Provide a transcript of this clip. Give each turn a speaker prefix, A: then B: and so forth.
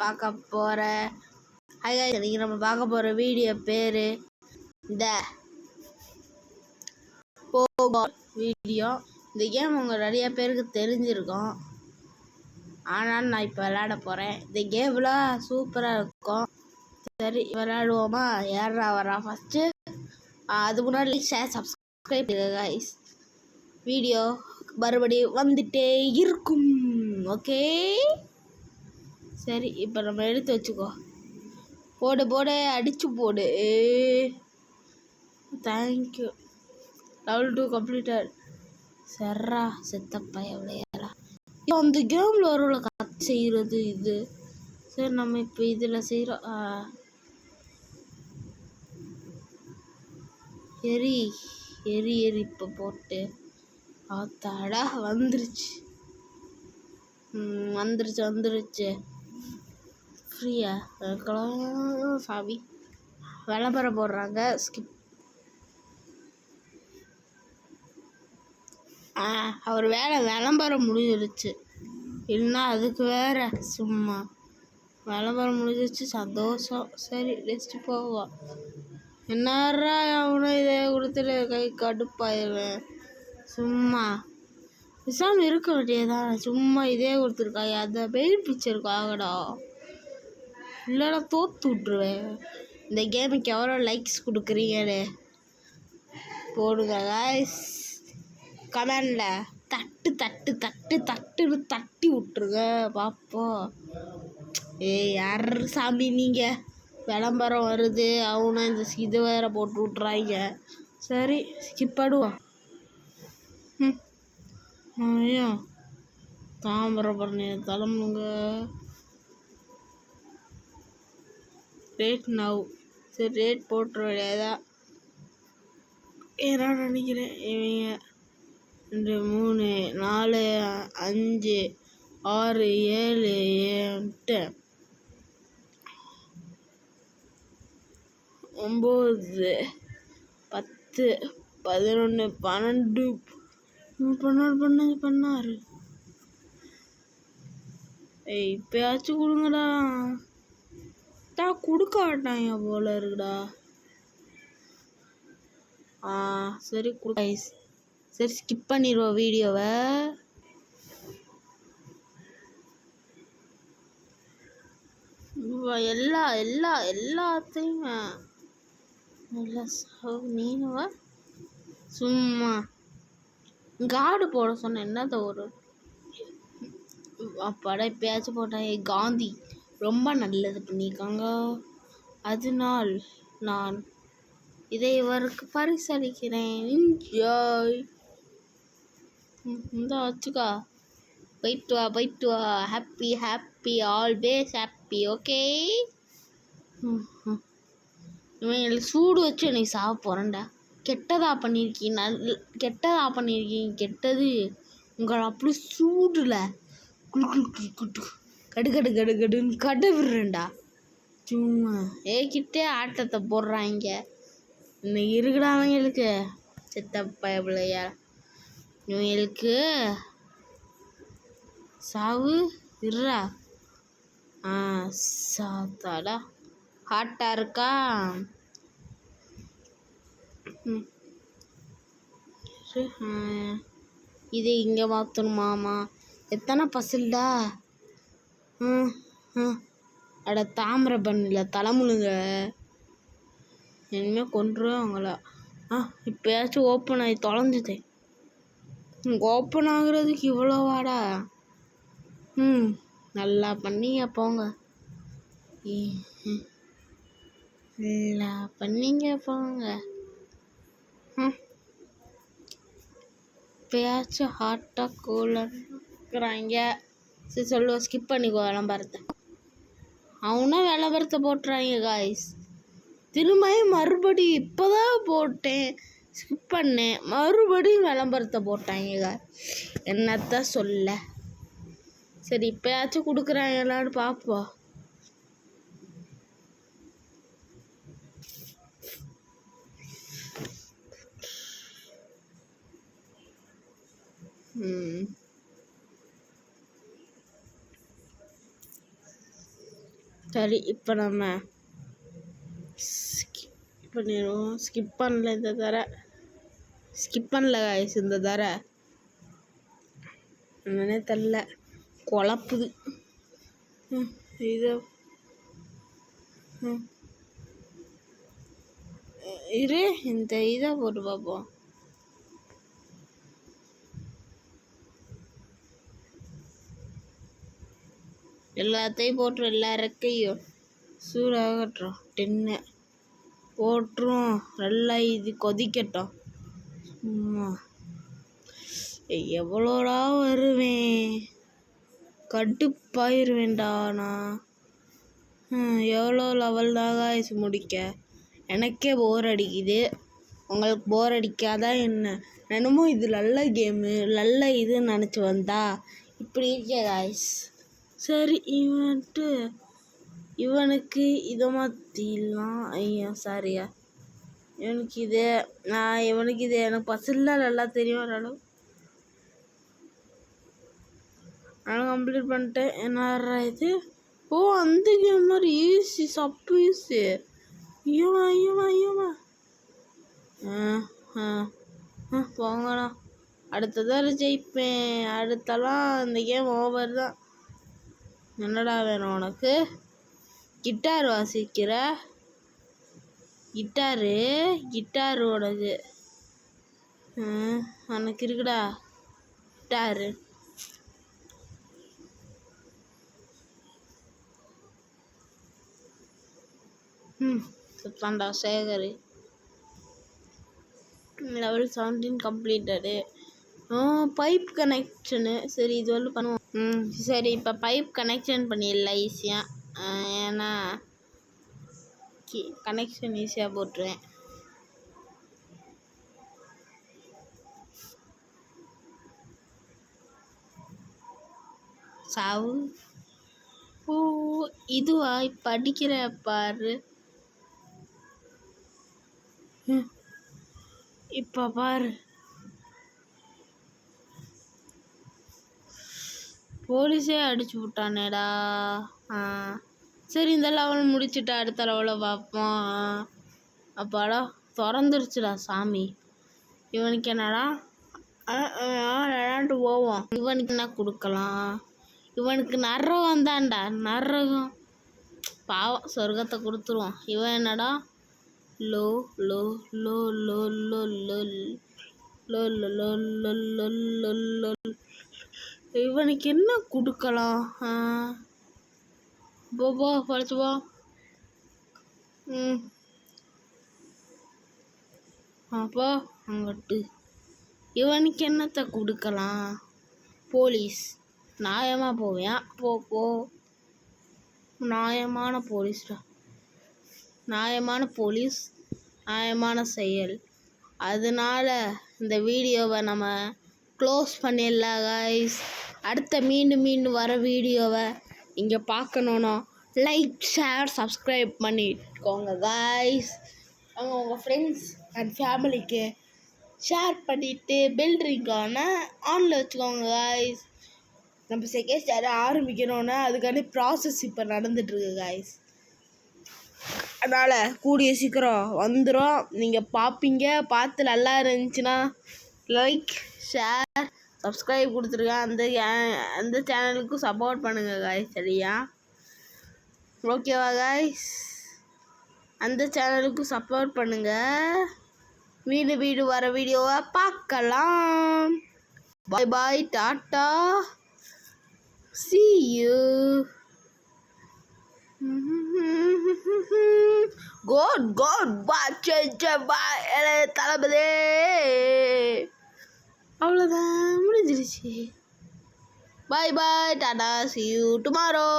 A: பார்க்க போகிற இன்னைக்கு நம்ம பார்க்க போகிற வீடியோ பேர் இந்த போபால் வீடியோ. இந்த கேம் உங்கள் நிறைய பேருக்கு தெரிஞ்சிருக்கும், ஆனால் நான் இப்போ விளையாட போகிறேன். இந்த கேம்லாம் சூப்பராக இருக்கும். சரி விளையாடுவோமா? யாரா வரா ஃபஸ்ட்டு? அது முன்னாடி ஷேர் சப்ஸ்கிரைப் கைஸ். வீடியோ மறுபடியும் வந்துட்டே இருக்கும். ஓகே சரி, இப்போ நம்ம எடுத்து வச்சுக்கோ. போடு போடு, அடிச்சு போடு. தேங்க்யூ. Level 2 completed. சர்ரா செத்தப்பா எவ்வளோ அந்த கேமில் ஒரு கட் செய்கிறது இது. சரி நம்ம இப்போ இதில் செய்கிறோம். எரி எரி எரி இப்போ போட்டு ஆத்தாடா வந்துருச்சு வந்துருச்சு ஃப்ரீயா சாவி விளம்பரம் போடுறாங்க. ஸ்கிப். அவர் வேலை விளம்பரம் முடிஞ்சிருச்சு, இல்லைன்னா அதுக்கு வேற சும்மா விளம்பரம் முடிஞ்சிருச்சு. சந்தோஷம். சரி நெக்ஸ்ட் போவோம். என்னடா அவனும் இதை கொடுத்துட்டு கை கடுப்பாயிருவேன். சும்மா விசாமல் இருக்க வேண்டியதான். சும்மா இதே கொடுத்துருக்காங்க. அந்த பெயின் பிக்சருக்காகடா, இல்லைனா தோற்று விட்ருவேன். இந்த கேமுக்கு எவ்வளோ லைக்ஸ் கொடுக்குறீங்கன்னு போடுங்க காய்ஸ். கமெண்டில் தட்டு தட்டு தட்டு தட்டுன்னு தட்டி விட்ருங்க பார்ப்போம். யார் சாமி நீங்கள்? விளம்பரம் வருது அவனை இந்த இது வேற போட்டு விட்றாங்க. சரி ஸ்கிப் பண்ணுவோம். ஐயோ தாமிரபரணி தலைமுங்க. Rate now. சரி ரேட் போட்டுற வேண்டியதா ஏன்னா நினைக்கிறேன். இவங்க 2 3 4 5 6 7 8 9 10 11 12 16. இப்பயாச்சும் கொடுங்கடா. கொடுக்க மாட்டாங்க போல இருக்குடா. சரி கொடு. சரி ஸ்கிப் பண்ணிடுவோம் வீடியோவை. எல்லாத்தையும் நீனுவா சும்மா காடு போட சொன்ன என்னத ஒரு படம் இப்பயாச்சும் போட்டாங்க. காந்தி ரொம்ப நல்லது பண்ணியிருக்காங்க, அதனால் நான் இதை இவருக்கு பரிசளிக்கிறேன். என்ஜாய். இந்த வச்சுக்கா. போயிட்டு வா. Happy happy always happy. Okay. இவங்களுக்கு சூடு வச்சு எனக்கு சாப்பிட போகிறேன்டா. கெட்டதா பண்ணியிருக்கீங்க. கெட்டது உங்களை அப்படி சூடுல கடுன்னு விடுறேன்டா. சும்மா கிட்டே ஆட்டத்தை போடுறாங்க. இன்னைக்கு இருக்குடா அவங்களுக்கு செத்தப்ப பிள்ளையா. இவங்களுக்கு சாவு இருறா. சாத்தாடா ஹாட்டாக இருக்கா. இது இங்கே மாற்றணுமாமா. எத்தனை பசில்டா. அட தாமிரபரணியில் தலைமுழுங்க. இனிமேல் கொண்டுருவேன் அவங்கள. இப்போயாச்சும் ஓப்பன் ஆகி தொலைஞ்சுதேன். ஓப்பன் ஆகுறதுக்கு இவ்வளோ வாடா. நல்லா பண்ணீங்க போங்க. நல்லா பண்ணீங்க போங்க. இப்போயாச்சும் ஹாட்டாக கூலங்கிறாங்க. சரி சொல்லுவோம். ஸ்கிப் பண்ணிக்கோ விளம்பரத்தை. அவனும் விளம்பரத்தை போட்டுறாங்க காய்ஸ். திரும்பியும் மறுபடியும் இப்போ தான் போட்டேன், ஸ்கிப் பண்ணேன், மறுபடியும் விளம்பரத்தை போட்டாங்க. என்னத்தான் சொல்ல. சரி இப்போயாச்சும் கொடுக்குறாங்களான்னு பார்ப்போம். சரி இப்போ நம்ம பண்ணிடுவோம். ஸ்கிப் பண்ணல இந்த தர, ஸ்கிப் பண்ணல காய்ஸ் இந்த தர. என்னன்னே தெரில, குழப்புது. இதை இரு, இந்த இதை போட்டு பார்ப்போம். எல்லாத்தையும் போட்டுரும், எல்லா இறக்கையும் சூடாகட்டும். 10 போட்டுரும், நல்லா இது கொதிக்கட்டும். எவ்வளோடா வருவேன், கடுப்பாயிருவேண்டா நான். எவ்வளோ லெவல் தான் காய்ஸ் முடிக்க? எனக்கே போர் அடிக்குது, உங்களுக்கு போர் அடிக்காதா என்ன? என்னமோ இது நல்ல கேமு, நல்ல இதுன்னு நினச்சி வந்தா இப்படி இருக்கே காய்ஸ். சரி, இவனுக்கு இதை மாற்றிடலாம். ஐயா சாரியா, இவனுக்கு இது எனக்கு பசில்லாம் நல்லா தெரியும். ஓரளவு நான் கம்ப்ளீட் பண்ணிட்டேன். என்ன இது? ஓ, அந்த கேம் மாதிரி ஈஸி, சப்பு ஈஸி. ஐயோவா போங்கண்ணா, அடுத்ததான் ஜெயிப்பேன். அடுத்தலாம் இந்த கேம் ஓவர் தான். என்னடா வேணும் உனக்கு? கிட்டார் வாசிக்கிற? கிட்டாரு உனக்கு உனக்கு இருக்குடா கிட்டாரு. சுத்தாண்டா Sekar. Level 17 completed. Pipe connection. சரி, இது வந்து பண்ணுவோம். சரி, இப்போ பைப் கனெக்ஷன் பண்ணிடலாம் ஈஸியாக. ஏன்னா கனெக்ஷன் ஈஸியாக போட்டுருவேன். சாவு. ஓ, இதுவா? இப்போ அடிக்கிற பாரு. இப்போ பாரு, போலீஸே அடிச்சு விட்டானேடா. சரி, இந்த லெவல் முடிச்சுட்டு அடுத்த லெவலில் பார்ப்போம். அப்பாடா, திறந்துருச்சுடா சாமி. இவனுக்கு என்னடா விளையாண்டு போவோம். இவனுக்கு என்ன கொடுக்கலாம்? இவனுக்கு நரகம் தான்டா, நரகம். பாவம், சொர்க்கத்தை கொடுத்துருவோம். இவன் என்னடா low low low low low low low low low low low low. இவனுக்கு என்ன கொடுக்கலாம்? போ படிச்சு போ. அப்போ அங்கிட்டு இவனுக்கு என்னத்தை கொடுக்கலாம்? போலீஸ். நியாயமாக போவேன். போ. நியாயமான போலீஸ்டா, நியாயமான போலீஸ், நியாயமான செயல். அதனால இந்த வீடியோவை நம்ம க்ளோஸ் பண்ணிடலாம் காய்ஸ். அடுத்த மீண்டும் வர வீடியோவை இங்கே பார்க்கணுன்னா லைக், ஷேர், சப்ஸ்கிரைப் பண்ணிக்கோங்க காய்ஸ். உங்கள் ஃப்ரெண்ட்ஸ் அண்ட் ஃபேமிலிக்கு ஷேர் பண்ணிவிட்டு பெல் ரிங்கான ஆனில் வச்சுக்கோங்க காய்ஸ். நம்ம செகண்ட் ஸ்டார் ஆரம்பிக்கணுன்னா அதுக்கான ப்ராசஸ் இப்போ நடந்துகிட்ருக்கு காய்ஸ். அதனால் கூடிய சீக்கிரம் வந்துடும், நீங்கள் பார்ப்பீங்க. பார்த்து நல்லா இருந்துச்சுன்னா லைக், ஷேர், சப்ஸ்கிரைப் கொடுத்துருக்கேன். அந்த சேனலுக்கும் சப்போர்ட் பண்ணுங்கள் காய்ஸ். சரியா? ஓகேவா காய்ஸ்? அந்த சேனலுக்கும் சப்போர்ட் பண்ணுங்கள். வீடு வர வீடியோவை பார்க்கலாம். Bye, tata, see you. God, watch Thalapathy. அவ்வளோதான், முடிஞ்சிருச்சு. Bye, tata, see you tomorrow.